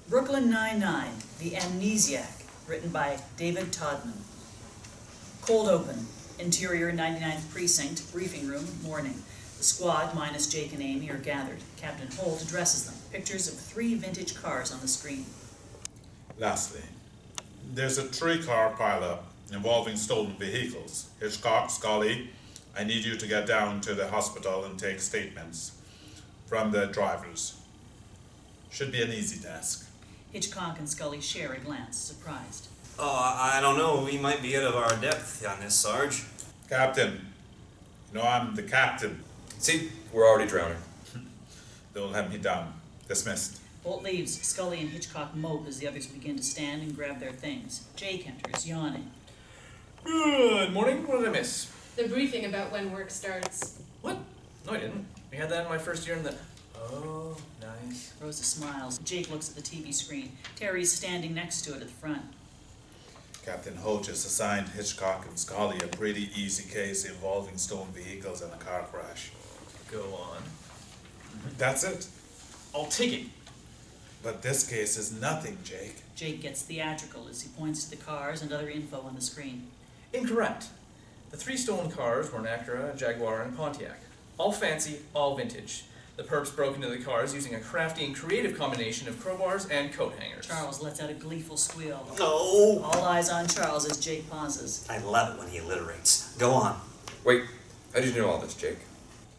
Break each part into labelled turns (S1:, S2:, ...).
S1: Brooklyn Nine-Nine, The Amnesiac, written by David Todman. Cold open, interior 99th Precinct, briefing room, morning. The squad, minus Jake and Amy, are gathered. Captain Holt addresses them. Pictures of 3 vintage cars on the screen.
S2: Lastly, there's a 3-car pileup involving stolen vehicles. Hitchcock, Scully, I need you to get down to the hospital and take statements from the drivers. Should be an easy task.
S1: Hitchcock and Scully share a glance, surprised.
S3: Oh, I don't know. We might be out of our depth on this, Sarge.
S2: Captain, you know I'm the captain.
S4: See, we're already drowning.
S2: Don't let me down. Dismissed.
S1: Holt leaves. Scully and Hitchcock mope as the others begin to stand and grab their things. Jake enters, yawning.
S5: Good morning. What did I miss?
S6: The briefing about when work starts.
S5: What? No, I didn't. We had that in my first year in the... Oh, nice.
S1: Rosa smiles. Jake looks at the TV screen. Terry's standing next to it at the front.
S2: Captain Holt just assigned Hitchcock and Scully a pretty easy case involving stolen vehicles and a car crash.
S5: Go on.
S2: That's it.
S5: I'll take it.
S2: But this case is nothing, Jake.
S1: Jake gets theatrical as he points to the cars and other info on the screen.
S5: Incorrect. The 3 stolen cars were an Acura, a Jaguar, and a Pontiac. All fancy, all vintage. The perps broke into the cars using a crafty and creative combination of crowbars and coat hangers.
S1: Charles lets out a gleeful squeal.
S3: No!
S1: All eyes on Charles as Jake pauses.
S3: I love it when he alliterates. Go on.
S4: Wait, how did you know all this, Jake?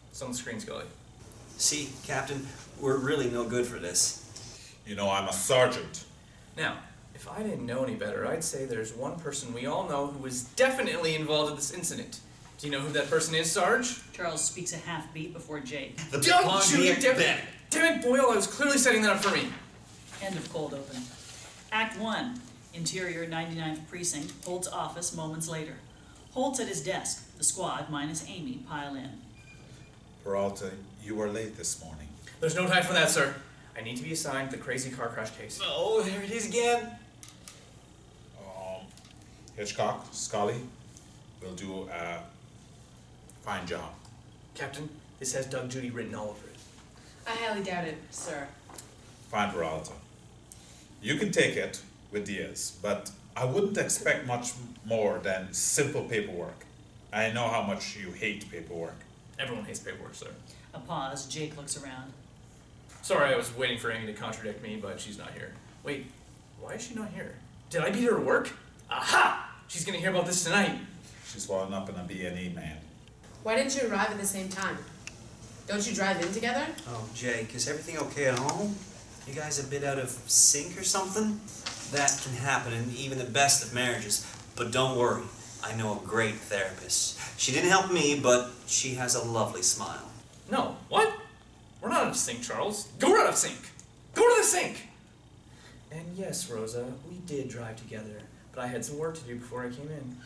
S5: It's on the screen, Scully.
S3: See, Captain, we're really no good for this.
S2: You know I'm a sergeant.
S5: Now, if I didn't know any better, I'd say there's one person we all know who was definitely involved in this incident. Do you know who that person is, Sarge?
S1: Charles speaks a half beat before Jake.
S3: The
S5: Don't you
S3: Pontiac Bennet.
S5: Damn it, Boyle, I was clearly setting that up for me.
S1: End of cold open. Act 1. Interior 99th Precinct, Holt's office moments later. Holt's at his desk. The squad, minus Amy, pile in.
S2: Peralta, you were late this morning.
S5: There's no time for that, sir. I need to be assigned the crazy car crash case.
S3: Oh, there it is again.
S2: Hitchcock, Scully, will do a fine job.
S5: Captain, this has Doug Judy written all over it.
S6: I highly doubt it, sir.
S2: Fine, Peralta. You can take it with Diaz, but I wouldn't expect much more than simple paperwork. I know how much you hate paperwork.
S5: Everyone hates paperwork, sir.
S1: A pause. Jake looks around.
S5: Sorry, I was waiting for Amy to contradict me, but she's not here. Wait, why is she not here? Did I beat her to work? Aha! She's gonna hear about this tonight.
S2: She's swollen up in a B&E, man.
S6: Why didn't you arrive at the same time? Don't you drive in together?
S3: Oh, Jake, is everything okay at home? You guys a bit out of sync or something? That can happen in even the best of marriages. But don't worry, I know a great therapist. She didn't help me, but she has a lovely smile.
S5: No, what? We're not out of sync, Charles. Go out of sync! Go to the sink! And yes, Rosa, we did drive together, but I had some work to do before I came in.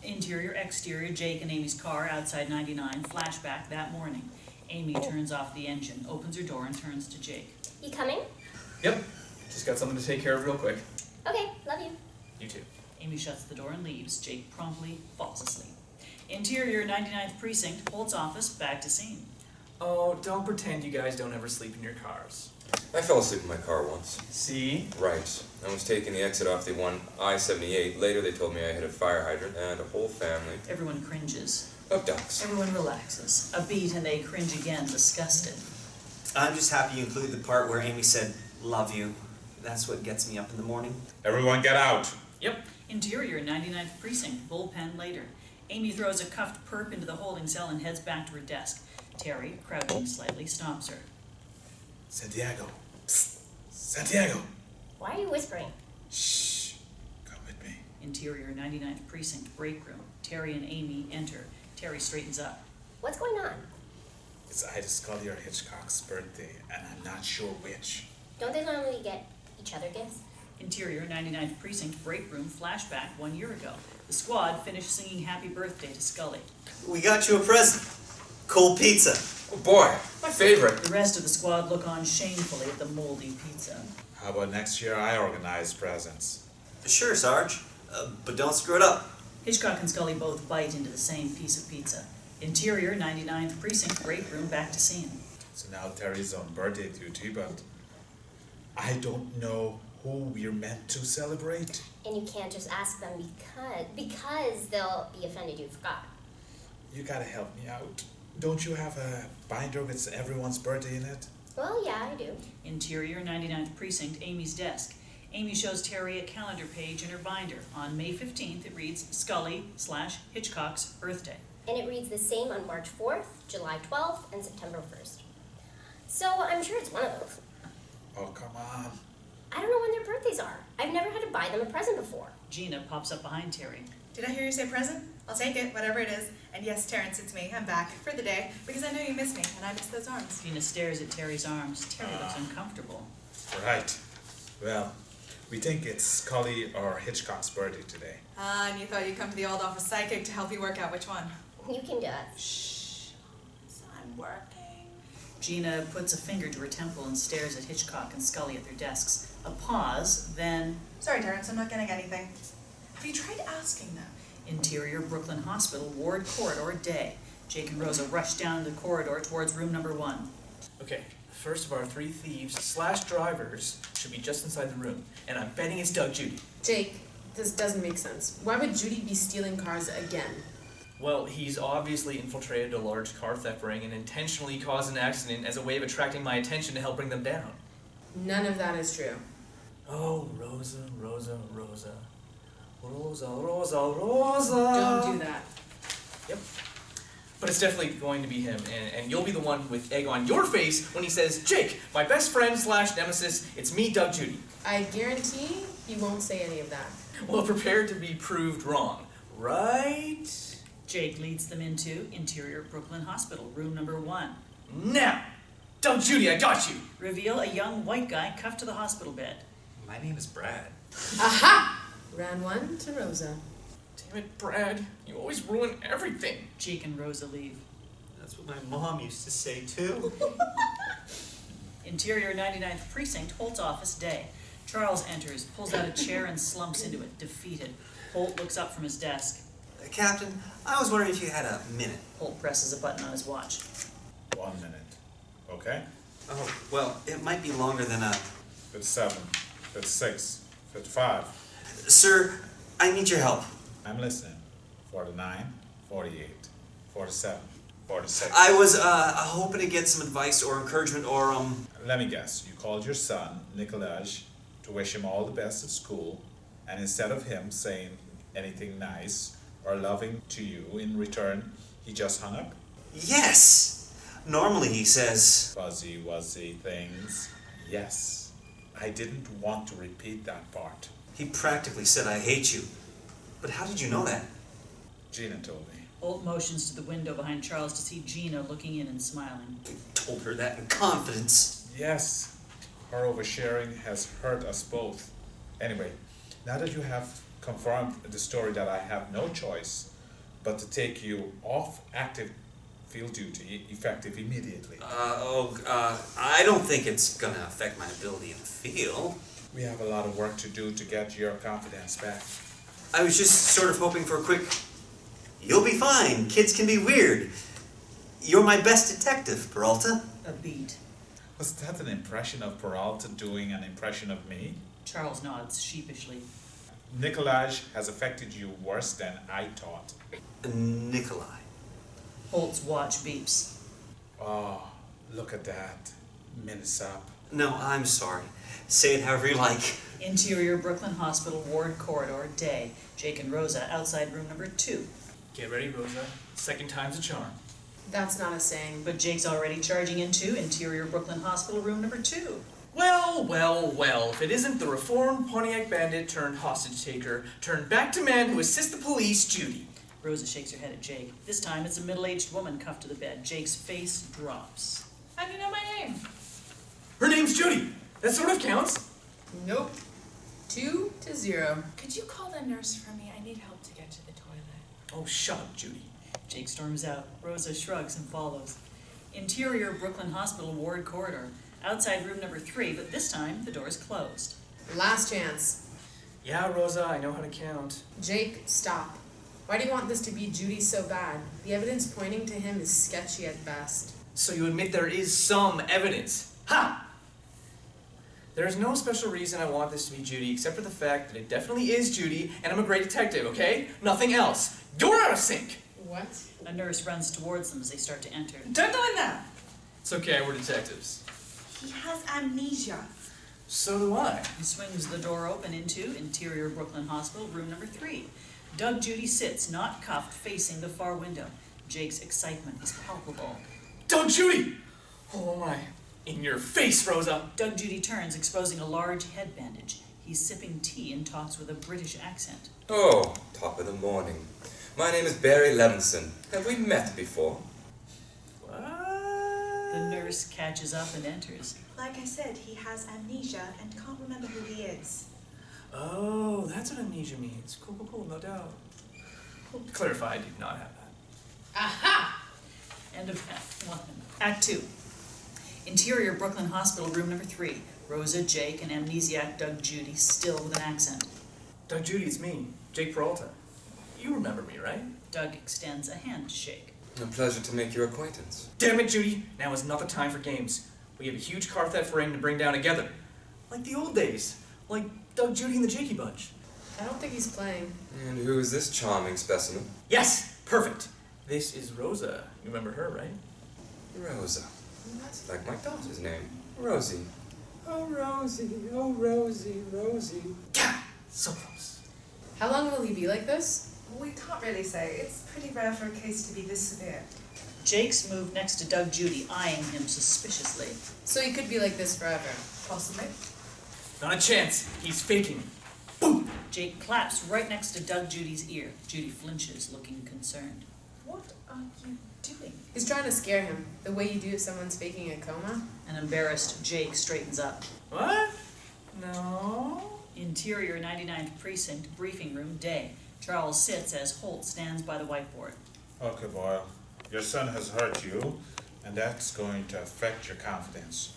S1: Interior, exterior, Jake and Amy's car outside 99. Flashback that morning. Amy turns off the engine, opens her door, and turns to Jake.
S7: You coming?
S5: Yep, just got something to take care of real quick.
S7: Okay, love you.
S5: You too.
S1: Amy shuts the door and leaves. Jake promptly falls asleep. Interior 99th Precinct, Holt's office, back to scene.
S5: Oh, don't pretend you guys don't ever sleep in your cars.
S4: I fell asleep in my car once.
S5: See?
S4: Right. I was taking the exit off the I-78. Later they told me I hit a fire hydrant and a whole family
S1: Everyone cringes.
S4: of ducks.
S1: Everyone relaxes. A beat and they cringe again, disgusted.
S3: I'm just happy you included the part where Amy said, love you. That's what gets me up in the morning.
S2: Everyone get out.
S5: Yep.
S1: Interior 99th Precinct, bullpen later. Amy throws a cuffed perp into the holding cell and heads back to her desk. Terry, crouching slightly, stops her.
S2: Santiago. Psst. Santiago.
S7: Why are you whispering?
S2: Shh. Come with me.
S1: Interior 99th Precinct, break room. Terry and Amy enter. Terry straightens up.
S7: What's going on?
S2: It's either Scully or Hitchcock's birthday, and I'm not sure which.
S7: Don't they normally get each other gifts?
S1: Interior 99th Precinct, break room, flashback 1 year ago. The squad finished singing happy birthday to Scully.
S3: We got you a present. Cold pizza.
S4: Oh boy, my favorite.
S1: The rest of the squad look on shamefully at the moldy pizza.
S2: How about next year I organize presents?
S3: Sure, Sarge. But don't screw it up.
S1: Hitchcock and Scully both bite into the same piece of pizza. Interior 99th Precinct, break room, back to scene.
S2: So now Terry's on birthday duty, but I don't know who we're meant to celebrate.
S7: And you can't just ask them because they'll be offended you forgot.
S2: You gotta help me out. Don't you have a binder with everyone's birthday in it?
S7: Well, yeah, I do.
S1: Interior 99th Precinct, Amy's desk. Amy shows Terry a calendar page in her binder. On May 15th, it reads Scully/Hitchcock's birthday.
S7: And it reads the same on March 4th, July 12th, and September 1st. So I'm sure it's one of those.
S2: Oh, come on.
S7: I don't know when their birthdays are. I've never had to buy them a present before.
S1: Gina pops up behind Terry.
S8: Did I hear you say present? I'll take it, whatever it is. And yes, Terrence, it's me. I'm back for the day because I know you miss me and I miss those arms.
S1: Gina stares at Terry's arms. Terry looks uncomfortable.
S2: Right. Well, we think it's Scully or Hitchcock's birthday today.
S8: Ah, and you thought you'd come to the old office psychic to help you work out which one.
S7: You can do it.
S8: Shh. So I'm working.
S1: Gina puts a finger to her temple and stares at Hitchcock and Scully at their desks. A pause, then
S8: Sorry, Terrence, I'm not getting anything. Have you tried asking them?
S1: Interior Brooklyn Hospital, Ward Corridor, day. Jake and Rosa rush down the corridor towards room number 1.
S5: Okay, the first of our 3 thieves/drivers should be just inside the room, and I'm betting it's Doug Judy.
S6: Jake, this doesn't make sense. Why would Judy be stealing cars again?
S5: Well, he's obviously infiltrated a large car theft ring and intentionally caused an accident as a way of attracting my attention to help bring them down.
S6: None of that is true.
S5: Oh, Rosa, Rosa, Rosa. Rosa, Rosa, Rosa.
S6: Don't do that.
S5: Yep. But it's definitely going to be him, and you'll be the one with egg on your face when he says, Jake, my best friend/nemesis, it's me, Doug Judy.
S6: I guarantee he won't say any of that.
S5: Well, prepare to be proved wrong, right?
S1: Jake leads them into Interior Brooklyn Hospital, room number 1.
S5: Now, Doug Judy, I got you.
S1: Reveal a young white guy cuffed to the hospital bed.
S3: My name is Brad.
S6: Aha! Round 1 to Rosa.
S5: Damn it, Brad, you always ruin everything.
S1: Jake and Rosa leave.
S3: That's what my mom used to say too.
S1: Interior 99th Precinct, Holt's office, day. Charles enters, pulls out a chair and slumps into it, defeated. Holt looks up from his desk.
S3: Captain, I was wondering if you had a minute.
S1: Holt presses a button on his watch.
S2: 1 minute. Okay?
S3: Oh, well, it might be longer than a...
S2: 57, 56, 55.
S3: Sir, I need your help.
S2: I'm listening. 49, 48, 47, 46.
S3: I was hoping to get some advice or encouragement or
S2: Let me guess. You called your son, Nicolaj, to wish him all the best at school, and instead of him saying anything nice or loving to you in return, he just hung up?
S3: Yes! Normally he says...
S2: Fuzzy wuzzy things. Yes. I didn't want to repeat that part.
S3: He practically said, I hate you. But how did you know that?
S2: Gina told me.
S1: Holt motions to the window behind Charles to see Gina looking in and smiling.
S3: I told her that in confidence.
S2: Yes. Her oversharing has hurt us both. Anyway, now that you have confirmed the story that I have no choice but to take you off active field duty effective immediately.
S3: I don't think it's gonna affect my ability in the field.
S2: We have a lot of work to do to get your confidence back.
S3: I was just sort of hoping for a quick, you'll be fine, kids can be weird. You're my best detective, Peralta.
S1: A beat.
S2: Was that an impression of Peralta doing an impression of me?
S1: Charles nods sheepishly.
S2: Nicolaj has affected you worse than I thought.
S3: Nikolai.
S1: Holt's watch beeps.
S2: Oh, look at that. Minutes up.
S3: No, I'm sorry. Say it however you like.
S1: Interior Brooklyn Hospital, Ward Corridor, day. Jake and Rosa outside room number 2.
S5: Get ready, Rosa. Second time's a charm.
S6: That's not a saying.
S1: But Jake's already charging into Interior Brooklyn Hospital, room number 2.
S5: Well, well, well, if it isn't the reformed Pontiac bandit turned hostage taker, turned back to man who assists the police, Judy.
S1: Rosa shakes her head at Jake. This time it's a middle-aged woman cuffed to the bed. Jake's face drops.
S8: How do you know my name?
S5: Her name's Judy. That sort of counts.
S6: Nope. 2 to 0.
S8: Could you call the nurse for me? I need help to get to the toilet.
S5: Oh, shut up, Judy.
S1: Jake storms out. Rosa shrugs and follows. Interior Brooklyn Hospital, Ward Corridor. Outside room number 3, but this time the door is closed.
S6: Last chance.
S5: Yeah, Rosa, I know how to count.
S6: Jake, stop. Why do you want this to be Judy so bad? The evidence pointing to him is sketchy at best.
S5: So you admit there is some evidence. Ha! There's no special reason I want this to be Judy except for the fact that it definitely is Judy, and I'm a great detective, okay? Nothing else. You're out of sync!
S6: What?
S1: A nurse runs towards them as they start to enter.
S8: Don't go in there.
S5: It's okay, we're detectives.
S8: He has amnesia.
S5: So do I.
S1: He swings the door open into interior Brooklyn Hospital, room number 3. Doug Judy sits, not cuffed, facing the far window. Jake's excitement is palpable.
S5: Doug Judy! Oh my. In your face, Rosa!
S1: Doug Judy turns, exposing a large head bandage. He's sipping tea and talks with a British accent.
S4: Oh, top of the morning. My name is Barry Levinson. Have we met before?
S5: What?
S1: The nurse catches up and enters.
S8: Like I said, he has amnesia and can't remember who he is.
S5: Oh, that's what amnesia means. Cool, no doubt. Well, to clarify, I do not have that.
S6: Aha!
S1: End of Act 1. Act 2. Interior Brooklyn Hospital, room number 3. Rosa, Jake, and amnesiac Doug Judy, still with an accent.
S5: Doug Judy, it's me, Jake Peralta. You remember me, right?
S1: Doug extends a hand to shake.
S4: A pleasure to make your acquaintance.
S5: Damn it, Judy! Now is not the time for games. We have a huge car theft ring to bring down together. Like the old days. Like Doug Judy and the Jakey Bunch.
S6: I don't think he's playing.
S4: And who is this charming specimen?
S5: Yes! Perfect! This is Rosa. You remember her, right?
S4: Rosa. That's like my daughter's name. Rosie. Oh, Rosie. Oh, Rosie, Rosie.
S5: Yeah! So close.
S6: How long will he be like this?
S8: We can't really say. It's pretty rare for a case to be this severe.
S1: Jake's moved next to Doug Judy, eyeing him suspiciously.
S6: So he could be like this forever.
S8: Possibly.
S5: Not a chance. He's faking. Boom!
S1: Jake claps right next to Doug Judy's ear. Judy flinches, looking concerned.
S8: What are you doing?
S6: He's trying to scare him, the way you do if someone's faking a coma.
S1: An embarrassed Jake straightens up.
S5: What? No.
S1: Interior 99th Precinct, briefing room, day. Charles sits as Holt stands by the whiteboard.
S2: Okay, Boyle. Your son has hurt you, and that's going to affect your confidence.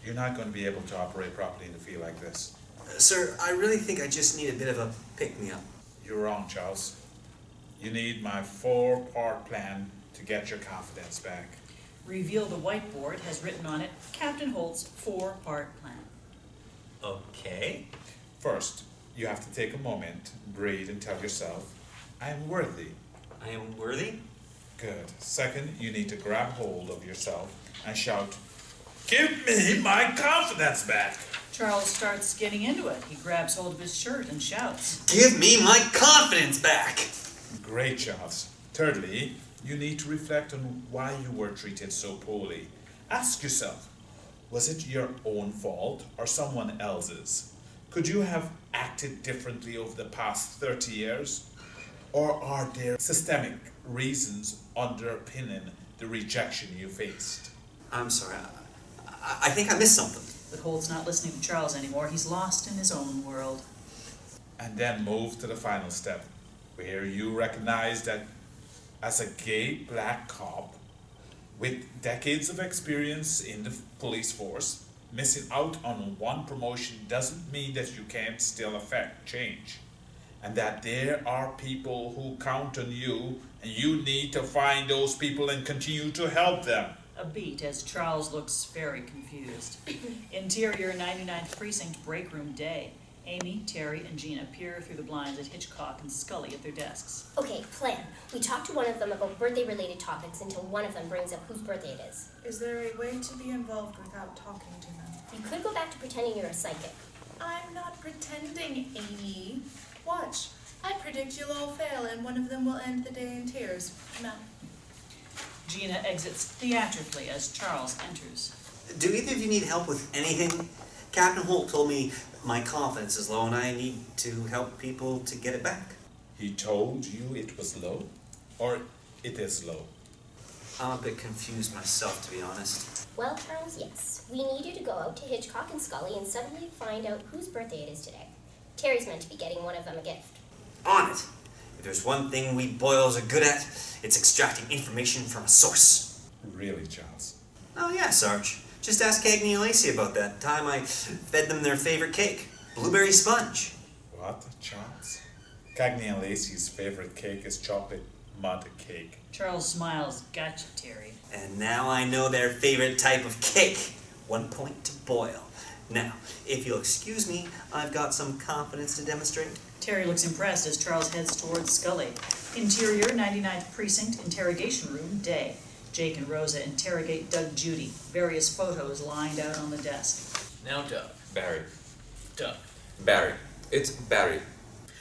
S2: You're not going to be able to operate properly in a field like this.
S3: Sir, I really think I just need a bit of a pick-me-up.
S2: You're wrong, Charles. You need my 4-part plan to get your confidence back.
S1: Reveal the whiteboard has written on it Captain Holt's 4-part plan.
S3: Okay.
S2: First, you have to take a moment, breathe, and tell yourself, I am worthy.
S3: I am worthy?
S2: Good. Second, you need to grab hold of yourself and shout, give me my confidence back.
S1: Charles starts getting into it. He grabs hold of his shirt and shouts.
S3: Give me my confidence back!
S2: Great, Charles. Thirdly, you need to reflect on why you were treated so poorly. Ask yourself, was it your own fault or someone else's? Could you have acted differently over the past 30 years? Or are there systemic reasons underpinning the rejection you faced?
S3: I'm sorry, I think I missed something.
S1: But Holt's not listening to Charles anymore. He's lost in his own world.
S2: And then move to the final step, where you recognize that as a gay black cop with decades of experience in the police force, missing out on one promotion doesn't mean that you can't still affect change. And that there are people who count on you, and you need to find those people and continue to help them.
S1: A beat as Charles looks very confused. Interior 99th Precinct, break room, day. Amy, Terry, and Gina peer through the blinds at Hitchcock and Scully at their desks.
S7: Okay, plan. We talk to one of them about birthday-related topics until one of them brings up whose birthday it is.
S8: Is there a way to be involved without talking to them?
S7: You could go back to pretending you're a psychic.
S8: I'm not pretending, Amy. Watch. I predict you'll all fail and one of them will end the day in tears. No.
S1: Gina exits theatrically as Charles enters.
S3: Do either of you need help with anything? Captain Holt told me my confidence is low and I need to help people to get it back.
S2: He told you it was low? Or it is low?
S3: I'm a bit confused myself, to be honest.
S7: Well, Charles, yes. We need you to go out to Hitchcock and Scully and suddenly find out whose birthday it is today. Terry's meant to be getting one of them a gift.
S3: On it! If there's one thing we Boyles are good at, it's extracting information from a source.
S2: Really, Charles?
S3: Oh yeah, Sarge. Just ask Cagney and Lacey about that time I fed them their favorite cake, blueberry sponge.
S2: What, Charles? Cagney and Lacey's favorite cake is chocolate mud cake.
S1: Charles smiles. Gotcha, Terry.
S3: And now I know their favorite type of cake. 1 point to Boyle. Now, if you'll excuse me, I've got some confidence to demonstrate.
S1: Terry looks impressed as Charles heads towards Scully. Interior, 99th Precinct, interrogation room, day. Jake and Rosa interrogate Doug Judy. Various photos lined out on the desk.
S5: Now Doug.
S4: Barry.
S5: Doug.
S4: Barry. It's Barry.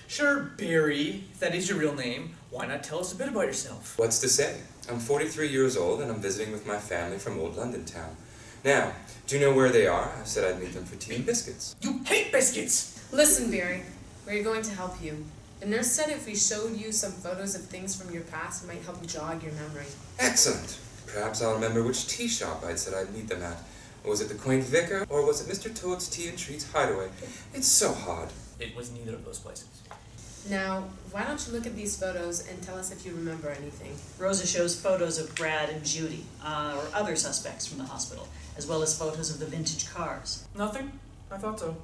S5: Sure, Barry. If that is your real name, why not tell us a bit about yourself?
S4: What's to say? I'm 43 years old and I'm visiting with my family from old London town. Now, do you know where they are? I said I'd meet them for tea and biscuits.
S5: You hate biscuits!
S6: Listen, Barry, we're going to help you. The nurse said if we showed you some photos of things from your past, it might help jog your memory.
S4: Excellent. Perhaps I'll remember which tea shop I'd said I'd meet them at. Was it the Quaint Vicar, or was it Mr. Toad's Tea and Treats Hideaway? It's so hard.
S5: It was neither of those places.
S6: Now, why don't you look at these photos and tell us if you remember anything?
S1: Rosa shows photos of Brad and Judy, or other suspects from the hospital, as well as photos of the vintage cars.
S5: Nothing? I thought so.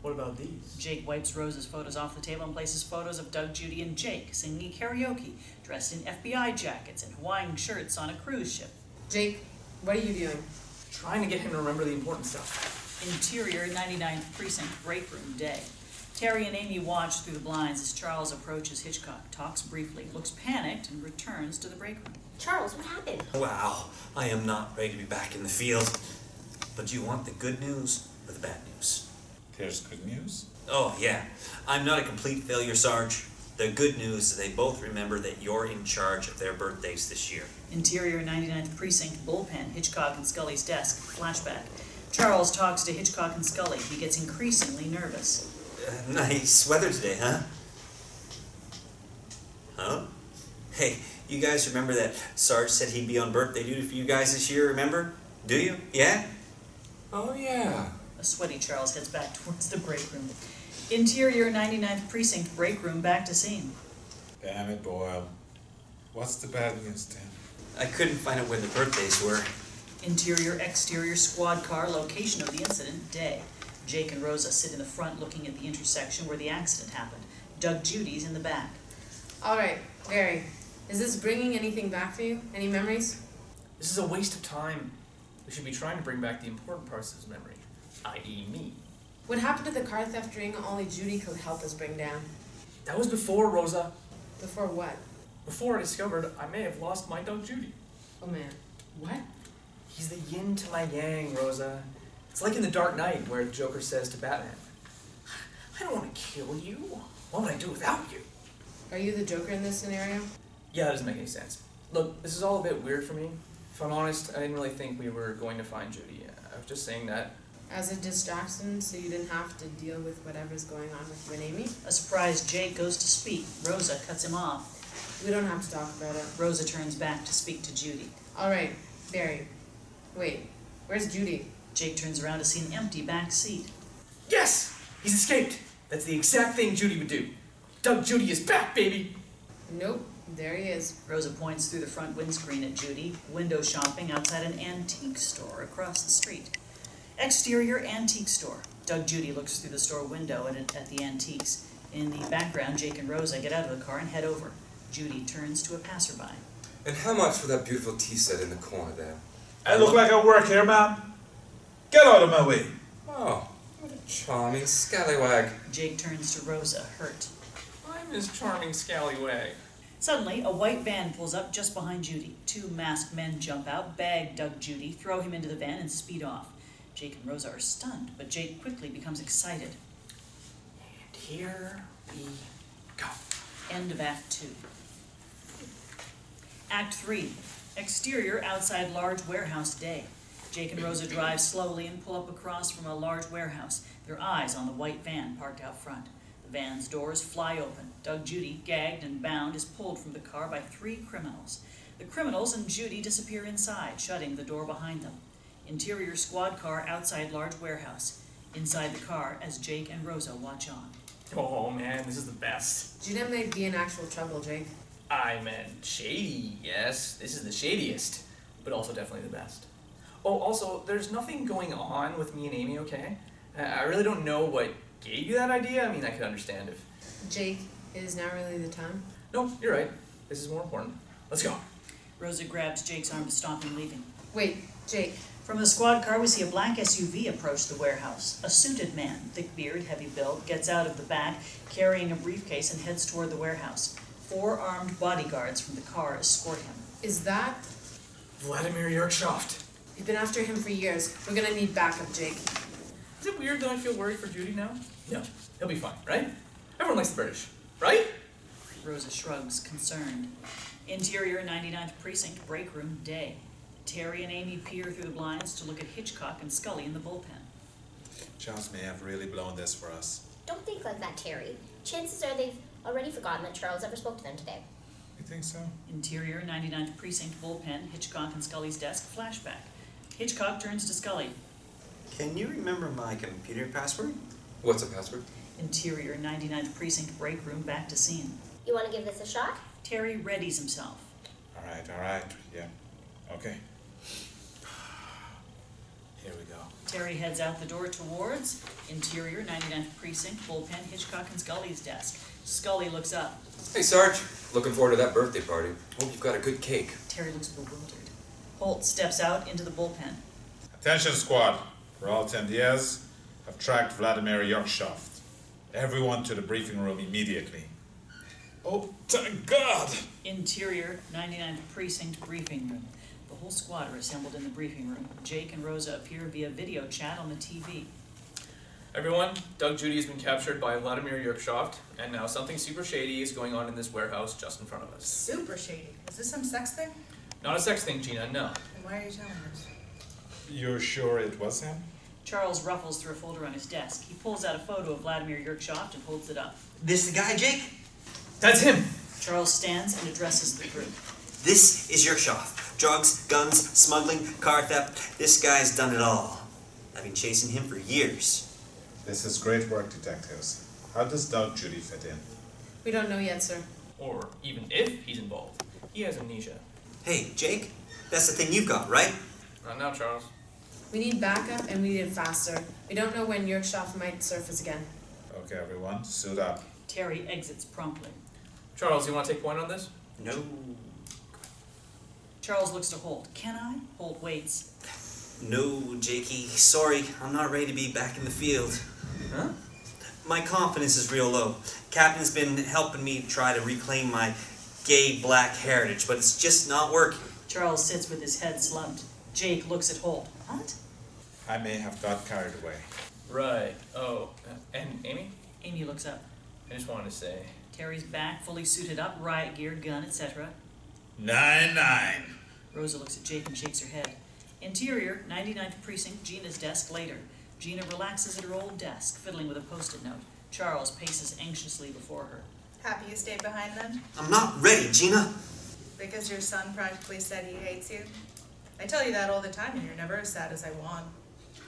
S5: What about these?
S1: Jake wipes Rosa's photos off the table and places photos of Doug, Judy, and Jake singing karaoke, dressed in FBI jackets and Hawaiian shirts on a cruise ship.
S6: Jake, what are you doing?
S5: Trying to get him to remember the important stuff.
S1: Interior, 99th Precinct, break room, day. Terry and Amy watch through the blinds as Charles approaches Hitchcock, talks briefly, looks panicked, and returns to the break room.
S7: Charles, what happened?
S3: Wow, I am not ready to be back in the field. But do you want the good news or the bad news?
S2: Here's good news.
S3: Oh, yeah. I'm not a complete failure, Sarge. The good news is they both remember that you're in charge of their birthdays this year.
S1: Interior, 99th Precinct, bullpen, Hitchcock and Scully's desk, flashback. Charles talks to Hitchcock and Scully. He gets increasingly nervous.
S3: Nice weather today, huh? Huh? Hey, you guys remember that Sarge said he'd be on birthday duty for you guys this year, remember? Do you? Yeah?
S4: Oh, yeah.
S1: A sweaty Charles heads back towards the break room. Interior, 99th Precinct, break room, back to scene.
S2: Damn it, Boyle. What's the bad news, Tim?
S3: I couldn't find out where the birthdays were.
S1: Interior, exterior, squad car, location of the incident, day. Jake and Rosa sit in the front looking at the intersection where the accident happened. Doug Judy's in the back.
S6: All right, Barry, is this bringing anything back for you? Any memories?
S5: This is a waste of time. We should be trying to bring back the important parts of his memory, i.e. me.
S6: What happened to the car theft ring only Judy could help us bring down?
S5: That was before, Rosa.
S6: Before what?
S5: Before I discovered I may have lost my Doug Judy.
S6: Oh man. What?
S5: He's the yin to my yang, Rosa. It's like in The Dark Knight where the Joker says to Batman, I don't want to kill you. What would I do without you?
S6: Are you the Joker in this scenario?
S5: Yeah, that doesn't make any sense. Look, this is all a bit weird for me. If I'm honest, I didn't really think we were going to find Judy. I was just saying that.
S6: As a distraction so you didn't have to deal with whatever's going on with you and Amy?
S1: A surprised Jake goes to speak. Rosa cuts him off.
S6: We don't have to talk about it.
S1: Rosa turns back to speak to Judy.
S6: All right, Barry. Wait, where's Judy?
S1: Jake turns around to see an empty back seat.
S5: Yes! He's escaped! That's the exact thing Judy would do. Doug Judy is back, baby!
S6: Nope, there he is.
S1: Rosa points through the front windscreen at Judy, window shopping outside an antique store across the street. Exterior, antique store. Doug Judy looks through the store window at the antiques. In the background, Jake and Rosa get out of the car and head over. Judy turns to a passerby.
S4: And how much for that beautiful tea set in the corner there?
S2: I look like I work here, man. Get out of my way.
S4: Oh, what a charming scallywag.
S1: Jake turns to Rosa, hurt.
S5: I'm his charming scallywag.
S1: Suddenly, a white van pulls up just behind Judy. Two masked men jump out, bag Doug Judy, throw him into the van, and speed off. Jake and Rosa are stunned, but Jake quickly becomes excited.
S5: And here we go.
S1: End of Act 2. Act 3. Exterior, outside large warehouse, day. Jake and Rosa drive slowly and pull up across from a large warehouse, their eyes on the white van parked out front. The van's doors fly open. Doug Judy, gagged and bound, is pulled from the car by 3 criminals. The criminals and Judy disappear inside, shutting the door behind them. Interior squad car outside large warehouse. Inside the car as Jake and Rosa watch on.
S5: Oh man, this is the best.
S6: Gina may be in actual trouble, Jake.
S5: I meant shady, yes. This is the shadiest, but also definitely the best. Oh, also, there's nothing going on with me and Amy, okay? I really don't know what gave you that idea. I mean, I could understand if...
S6: Jake, is now really the time?
S5: No, you're right. This is more important. Let's go.
S1: Rosa grabs Jake's arm to stop him leaving.
S6: Wait, Jake,
S1: From the squad car, we see a black SUV approach the warehouse. A suited man, thick beard, heavy build, gets out of the back, carrying a briefcase, and heads toward the warehouse. 4 armed bodyguards from the car escort him.
S6: Is that?
S5: Vladimir Yerkshoft.
S6: We've been after him for years. We're gonna need backup, Jake.
S5: Is it weird that I feel worried for Judy now? No, he'll be fine, right? Everyone likes the British, right?
S1: Rosa shrugs, concerned. Interior 99th Precinct, break room, day. Terry and Amy peer through the blinds to look at Hitchcock and Scully in the bullpen.
S2: Charles may have really blown this for us.
S7: Don't think like that, Terry. Chances are they've already forgotten that Charles ever spoke to them today.
S2: You think so?
S1: Interior 99th Precinct, bullpen, Hitchcock and Scully's desk, flashback. Hitchcock turns to Scully.
S3: Can you remember my computer password?
S4: What's a password?
S1: Interior 99th Precinct, break room, back to scene.
S7: You want to give this a shot?
S1: Terry readies himself.
S2: All right, yeah, okay. Here we go.
S1: Terry heads out the door towards Interior 99th Precinct, bullpen, Hitchcock and Scully's desk. Scully looks up.
S4: Hey, Sarge. Looking forward to that birthday party. Hope you've got a good cake.
S1: Terry looks bewildered. Holt steps out into the bullpen.
S2: Attention squad. For all 10 years, have tracked Vladimir Yerkshoft. Everyone to the briefing room immediately. Oh, thank God!
S1: Interior 99th Precinct briefing room. The whole squad are assembled in the briefing room. Jake and Rosa appear via video chat on the TV.
S5: Everyone, Doug Judy has been captured by Vladimir Yerkshoft, and now something super shady is going on in this warehouse just in front of us.
S8: Super shady. Is this some sex thing?
S5: Not a sex thing, Gina, no.
S8: And why are you telling us?
S2: You're sure it was him?
S1: Charles ruffles through a folder on his desk. He pulls out a photo of Vladimir Yerkshoft and holds it up.
S3: This the guy, Jake?
S5: That's him!
S1: Charles stands and addresses the group.
S3: This is Yerkshoft. Drugs, guns, smuggling, car theft. This guy's done it all. I've been chasing him for years.
S2: This is great work, detectives. How does Doug Judy fit in?
S6: We don't know yet, sir.
S5: Or even if he's involved. He has amnesia.
S3: Hey, Jake, that's the thing you've got, right?
S5: Not now, Charles.
S6: We need backup and we need it faster. We don't know when Yerkshoft might surface again.
S2: Okay, everyone, suit up.
S1: Terry exits promptly.
S5: Charles, you want to take point on this?
S3: No.
S1: Charles looks to Holt. Can I? Holt waits.
S3: No, Jakey. Sorry, I'm not ready to be back in the field.
S5: Huh?
S3: My confidence is real low. Captain's been helping me try to reclaim my gay black heritage, but it's just not working.
S1: Charles sits with his head slumped. Jake looks at Holt. What?
S2: I may have got carried away.
S5: Right. Oh, and Amy?
S1: Amy looks up.
S5: I just wanted to say...
S1: Terry's back, fully suited up, riot gear, gun, etc.
S2: 9-9.
S1: Rosa looks at Jake and shakes her head. Interior, 99th Precinct, Gina's desk later. Gina relaxes at her old desk, fiddling with a post-it note. Charles paces anxiously before her.
S8: Happy you stayed behind then?
S3: I'm not ready, Gina.
S8: Because your son practically said he hates you? I tell you that all the time and you're never as sad as I want.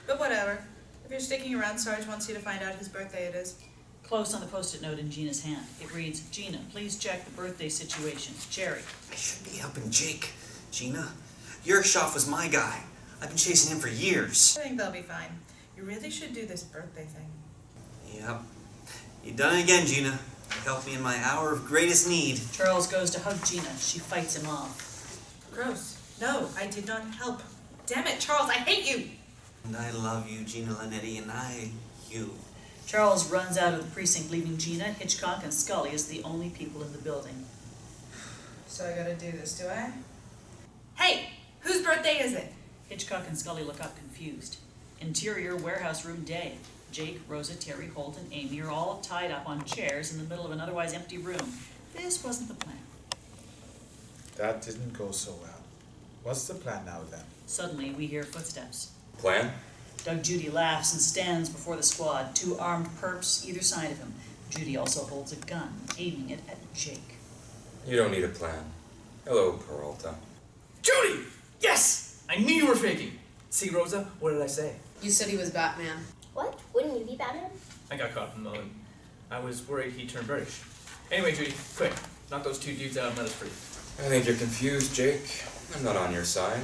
S8: But whatever. If you're sticking around, Sarge wants you to find out whose birthday it is.
S1: Close on the post-it note in Gina's hand. It reads, Gina, please check the birthday situation. Jerry.
S3: I should be helping Jake, Gina. Yerkshoft was my guy. I've been chasing him for years.
S8: I think they'll be fine. You really should do this birthday thing.
S3: Yep. You've done it again, Gina. You helped me in my hour of greatest need.
S1: Charles goes to hug Gina. She fights him off.
S8: Gross. No, I did not help. Damn it, Charles, I hate you!
S3: And I love you, Gina Linetti, and you.
S1: Charles runs out of the precinct, leaving Gina, Hitchcock, and Scully as the only people in the building.
S8: So I gotta do this, do I? Hey! Whose birthday is it?
S1: Hitchcock and Scully look up confused. Interior warehouse room day. Jake, Rosa, Terry, Holt, and Amy are all tied up on chairs in the middle of an otherwise empty room. This wasn't the plan.
S2: That didn't go so well. What's the plan now then?
S1: Suddenly, we hear footsteps.
S4: Plan?
S1: Doug Judy laughs and stands before the squad, 2 armed perps either side of him. Judy also holds a gun, aiming it at Jake.
S4: You don't need a plan. Hello, Peralta.
S5: Judy! Yes! I knew you were faking. See, Rosa, what did I say?
S6: You said he was Batman.
S7: What? Wouldn't you be Batman?
S5: I got caught in the moment. I was worried he turned British. Anyway, Judy, quick. Knock those 2 dudes out and let us free.
S4: I think you're confused, Jake. I'm not on your side.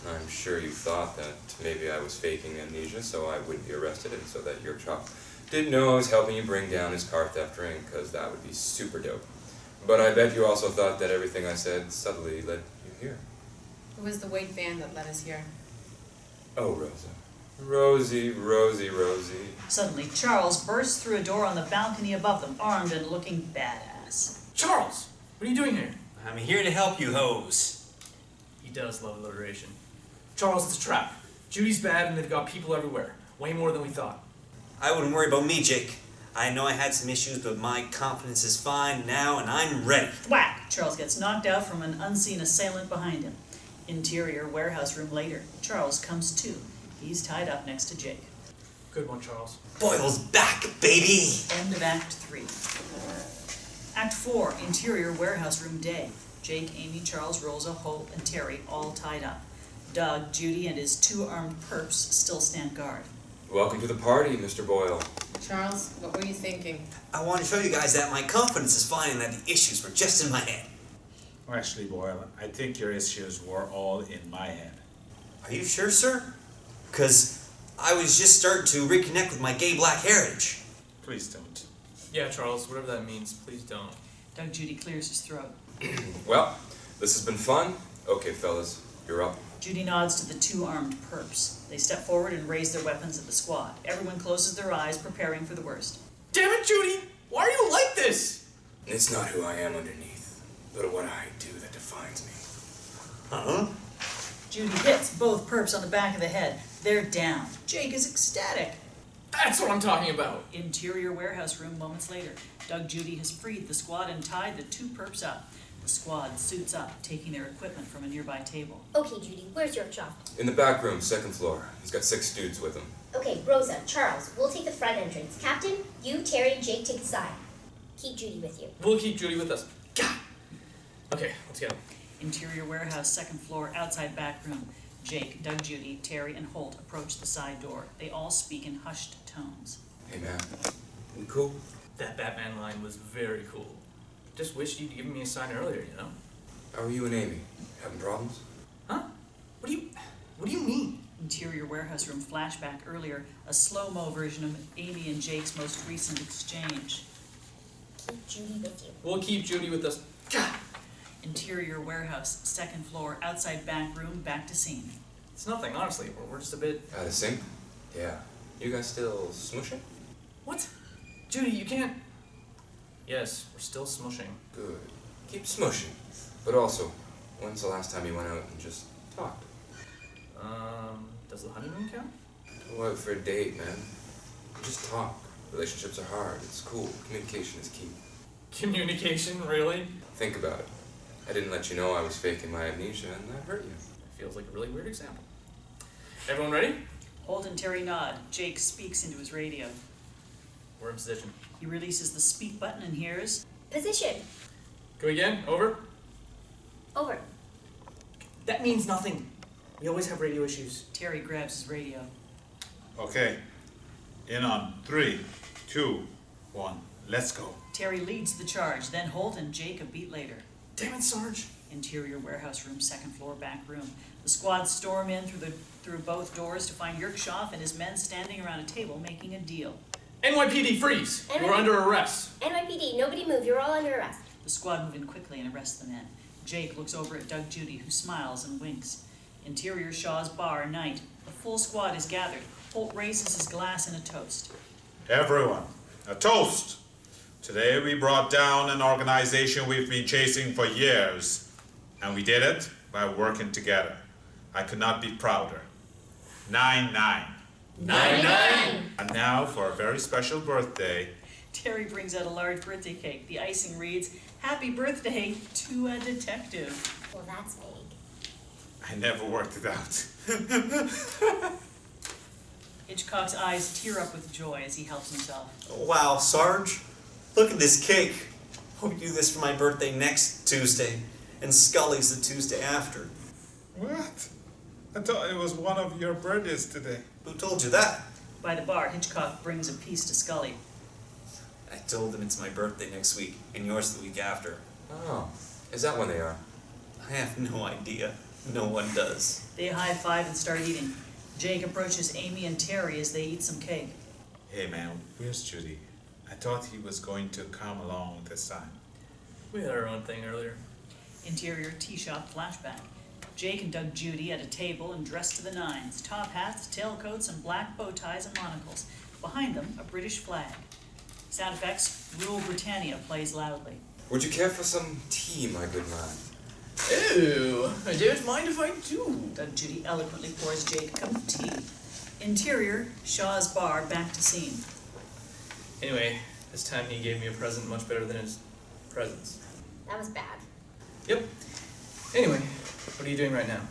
S4: I'm sure you thought that maybe I was faking amnesia so I wouldn't be arrested and so that Yerkshoft didn't know I was helping you bring down his car theft ring, because that would be super dope. But I bet you also thought that everything I said subtly led you here.
S6: It was the white van that led us here.
S4: Oh, Rosa. Rosie, Rosie, Rosie.
S1: Suddenly, Charles bursts through a door on the balcony above them, armed and looking badass.
S5: Charles! What are you doing here?
S3: I'm here to help you, hoes.
S5: He does love alliteration. Charles, it's a trap. Judy's bad and they've got people everywhere. Way more than we thought.
S3: I wouldn't worry about me, Jake. I know I had some issues, but my confidence is fine now, and I'm ready.
S1: Whack! Charles gets knocked out from an unseen assailant behind him. Interior warehouse room later. Charles comes to. He's tied up next to Jake.
S5: Good one, Charles.
S3: Boyle's back, baby!
S1: End of Act 3. Act 4, interior warehouse room day. Jake, Amy, Charles, Rosa, Holt, and Terry all tied up. Doug, Judy, and his 2 armed perps still stand guard.
S4: Welcome to the party, Mr. Boyle.
S6: Charles, what were you thinking?
S3: I want to show you guys that my confidence is fine and that the issues were just in my head.
S2: Well, actually, Boyle, I think your issues were all in my head.
S3: Are you sure, sir? Because I was just starting to reconnect with my gay black heritage.
S2: Please don't.
S5: Yeah, Charles, whatever that means, please don't.
S1: Doug Judy clears his throat.
S4: Well, this has been fun. Okay, fellas, you're up.
S1: Judy nods to the 2 armed perps. They step forward and raise their weapons at the squad. Everyone closes their eyes, preparing for the worst.
S5: Damn it, Judy! Why are you like this?
S4: It's not who I am underneath, but what I do that defines me.
S3: Huh?
S1: Judy hits both perps on the back of the head. They're down. Jake is ecstatic.
S5: That's what I'm talking about.
S1: Interior warehouse room moments later. Doug Judy has freed the squad and tied the 2 perps up. The squad suits up, taking their equipment from a nearby table.
S7: Okay, Judy, where's your shop?
S4: In the back room, 2nd floor. He's got 6 dudes with him.
S7: Okay, Rosa, Charles, we'll take the front entrance. Captain, you, Terry, and Jake take the side. Keep Judy with you.
S5: We'll keep Judy with us. God. Okay, let's go.
S1: Interior warehouse, 2nd floor, outside back room. Jake, Doug Judy, Terry, and Holt approach the side door. They all speak in hushed tones.
S4: Hey, man. We cool?
S5: That Batman line was very cool. Just wished you'd given me a sign earlier, you know?
S4: How are you and Amy? Having problems?
S5: Huh? What do you mean?
S1: Interior warehouse room flashback earlier, a slow-mo version of Amy and Jake's most recent exchange.
S7: Keep Judy with you.
S5: We'll keep Judy with us. God.
S1: Interior warehouse, 2nd floor, outside back room, back to scene.
S5: It's nothing, honestly. We're just a bit...
S4: Out of sync? Yeah. You guys still smooshing?
S5: What? Judy, you can't... Yes, we're still smushing.
S4: Good. Keep smushing. But also, when's the last time you went out and just talked?
S5: Does the honeymoon count?
S4: Go out for a date, man. Just talk. Relationships are hard. It's cool. Communication is key.
S5: Communication, really?
S4: Think about it. I didn't let you know I was faking my amnesia, and that hurt you.
S5: Feels like a really weird example. Everyone ready?
S1: Holt and Terry nod. Jake speaks into his radio.
S5: We're in position.
S1: He releases the speak button and hears,
S7: Position.
S5: Go again. Over.
S7: Over.
S5: That means nothing. We always have radio issues.
S1: Terry grabs his radio.
S2: Okay. In on 3, 2, 1. Let's go.
S1: Terry leads the charge, then Holt and Jake a beat later.
S5: Damn it, Sarge.
S1: Interior warehouse room, 2nd floor, back room. The squad storm in through both doors to find Geoff and his men standing around a table making a deal.
S5: NYPD, freeze! You're under arrest.
S7: NYPD, nobody move. You're all under arrest.
S1: The squad move in quickly and arrest the men. Jake looks over at Doug Judy, who smiles and winks. Interior Shaw's bar, night. The full squad is gathered. Holt raises his glass in a toast.
S2: Everyone, a toast! Today we brought down an organization we've been chasing for years. And we did it by working together. I could not be prouder. 9-9.
S5: 9-9!
S2: And now for a very special birthday.
S1: Terry brings out a large birthday cake. The icing reads, Happy birthday to a detective.
S7: Well, that's vague.
S2: I never worked it out.
S1: Hitchcock's eyes tear up with joy as he helps himself.
S3: Wow, Sarge. Look at this cake. Hope you do this for my birthday next Tuesday. And Scully's the Tuesday after.
S2: What? I thought it was one of your birthdays today.
S3: Who told you that?
S1: By the bar, Hitchcock brings a piece to Scully.
S3: I told them it's my birthday next week, and yours the week after.
S4: Oh, is that when they are?
S3: I have no idea. No one does.
S1: They high-five and start eating. Jake approaches Amy and Terry as they eat some cake.
S2: Hey man, where's Judy? I thought he was going to come along this time.
S5: We had our own thing earlier.
S1: Interior tea shop flashback. Jake and Doug Judy at a table and dressed to the nines, top hats, tailcoats, and black bow ties and monocles. Behind them, a British flag. Sound effects, Rule Britannia plays loudly.
S4: Would you care for some tea, my good man?
S5: Oh, I don't mind if I do.
S1: Doug Judy eloquently pours Jake a cup of tea. Interior, Shaw's bar, back to scene.
S5: Anyway, this time he gave me a present much better than his presents.
S7: That was bad.
S5: Yep. Anyway, what are you doing right now?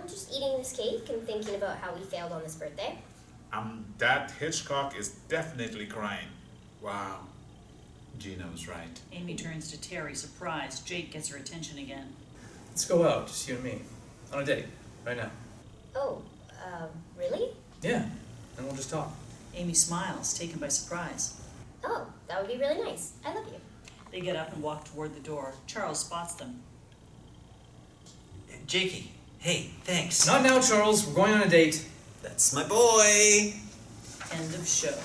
S7: Just eating this cake and thinking about how we failed on this birthday.
S2: That Hitchcock is definitely crying. Wow. Gina was right.
S1: Amy turns to Terry, surprised. Jake gets her attention again.
S5: Let's go out, just you and me. On a date, right now.
S7: Oh, really?
S5: Yeah, and we'll just talk.
S1: Amy smiles, taken by surprise.
S7: Oh, that would be really nice. I love you.
S1: They get up and walk toward the door. Charles spots them.
S3: Jakey, hey, thanks.
S5: Not now, Charles. We're going on a date.
S3: That's my boy.
S1: End of show.